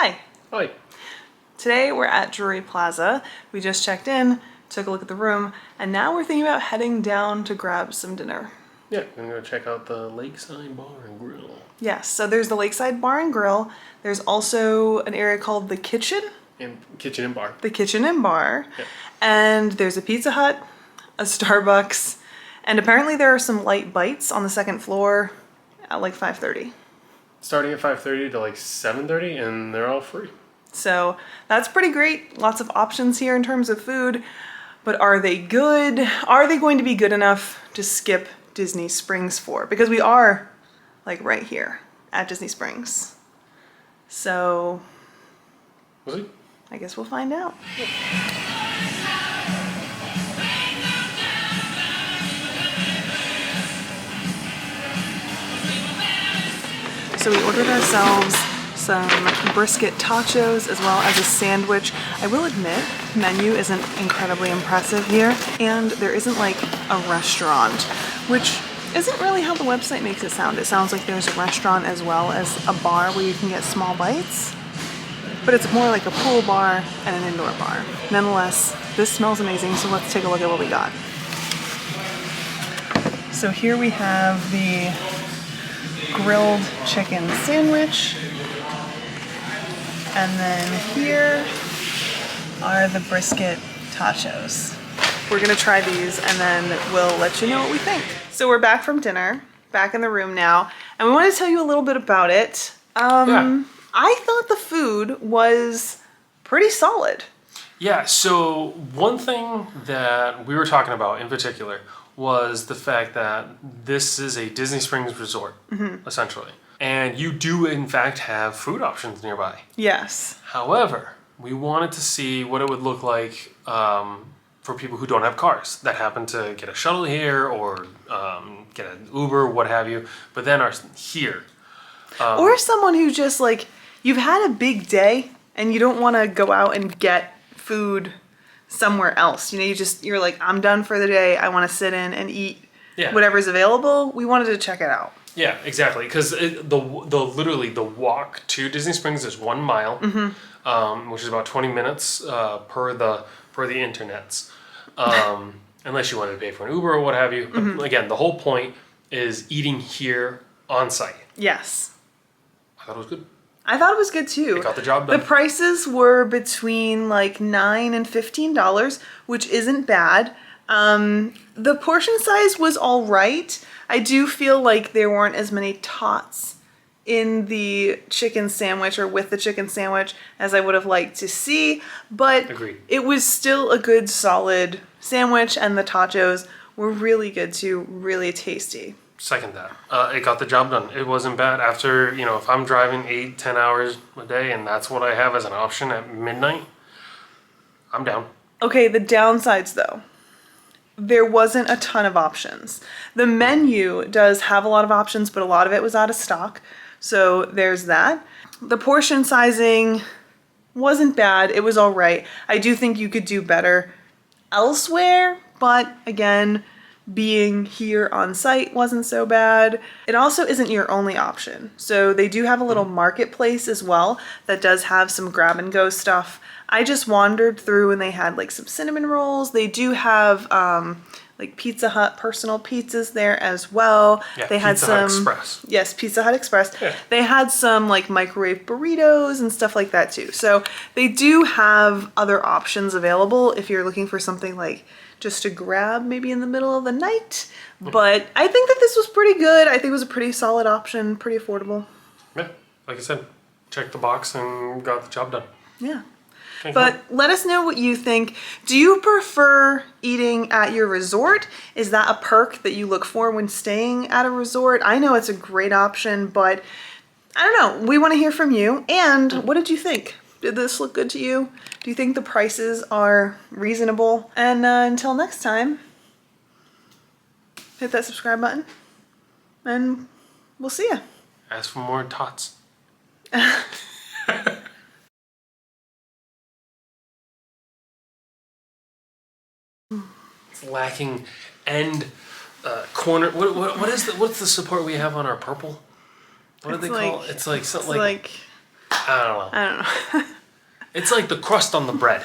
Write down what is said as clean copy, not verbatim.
Hi. Hi. Today we're at Drury Plaza. We just checked in, took a look at the room, and now we're thinking about heading down to grab some dinner. Yeah, I'm going to check out the Lakeside Bar Grill. Yes, so there's the Lakeside Bar and Grill. There's also an area called the Kitchen. Kitchen and Bar. The Kitchen and Bar. Yep. And there's a Pizza Hut, a Starbucks, and apparently there are some light bites on the second floor at like 5:30. Starting at 5:30 to like 7:30, and they're all free. So that's pretty great. Lots of options here in terms of food, but are they good? Are they going to be good enough to skip Disney Springs for? Because we are like right here at Disney Springs. So Was he? I guess we'll find out. So we ordered ourselves some brisket tacos as well as a sandwich. I will admit, the menu isn't incredibly impressive here, and there isn't like a restaurant, which isn't really how the website makes it sound. It sounds like there's a restaurant as well as a bar where you can get small bites, but it's more like a pool bar and an indoor bar. Nonetheless, this smells amazing, so let's take a look at what we got. So here we have the grilled chicken sandwich, and then here are the brisket tacos. We're gonna try these and then we'll let you know what we think. So we're back from dinner, back in the room now, and we want to tell you a little bit about it. I thought the food was pretty solid. Yeah, so one thing that we were talking about in particular was the fact that this is a Disney Springs resort, essentially. And you do, in fact, have food options nearby. Yes. However, we wanted to see what it would look like for people who don't have cars that happen to get a shuttle here or get an Uber, what have you, but then are here. Or someone who just like, you've had a big day and you don't want to go out and get food somewhere else. You know, you're like, I'm done for the day. I want to sit in and eat whatever's available. We wanted to check it out. Yeah, exactly. Because literally the walk to Disney Springs is 1 mile, which is about 20 minutes per the internets, unless you wanted to pay for an Uber or what have you. But again, the whole point is eating here on site. Yes. I thought it was good. I thought it was good too. It got the job done. The prices were between like $9 and $15, which isn't bad. The portion size was all right. I do feel like there weren't as many tots in the chicken sandwich or with the chicken sandwich as I would have liked to see, but Agreed. It was still a good solid sandwich, and the tacos were really good too, really tasty. Second that. It got the job done. It wasn't bad. After, if I'm driving 8-10 hours a day and that's what I have as an option at midnight, I'm down. Okay, the downsides though. There wasn't a ton of options. The menu does have a lot of options, but a lot of it was out of stock. So there's that. The portion sizing wasn't bad. It was all right. I do think you could do better elsewhere, but again, being here on site wasn't so bad. It also isn't your only option. So they do have a little marketplace as well that does have some grab and go stuff. I just wandered through and they had like some cinnamon rolls. They do have like Pizza Hut personal pizzas there as well. Yeah, they had Pizza Hut Express. Yes, Pizza Hut Express. Yeah. They had some like microwave burritos and stuff like that too. So they do have other options available if you're looking for something like just to grab maybe in the middle of the night. But I think that this was pretty good. I think it was a pretty solid option, pretty affordable. Yeah, like I said, checked the box and got the job done. Yeah. But let us know what you think. Do you prefer eating at your resort? Is that a perk that you look for when staying at a resort? I know it's a great option, but I don't know. We want to hear from you. And what did you think? Did this look good to you? Do you think the prices are reasonable? And until next time, hit that subscribe button and we'll see ya. Ask for more tots. It's lacking end corner. What's the support we have on our purple? What do they call it? It's like something like I don't know. I don't know. It's like the crust on the bread.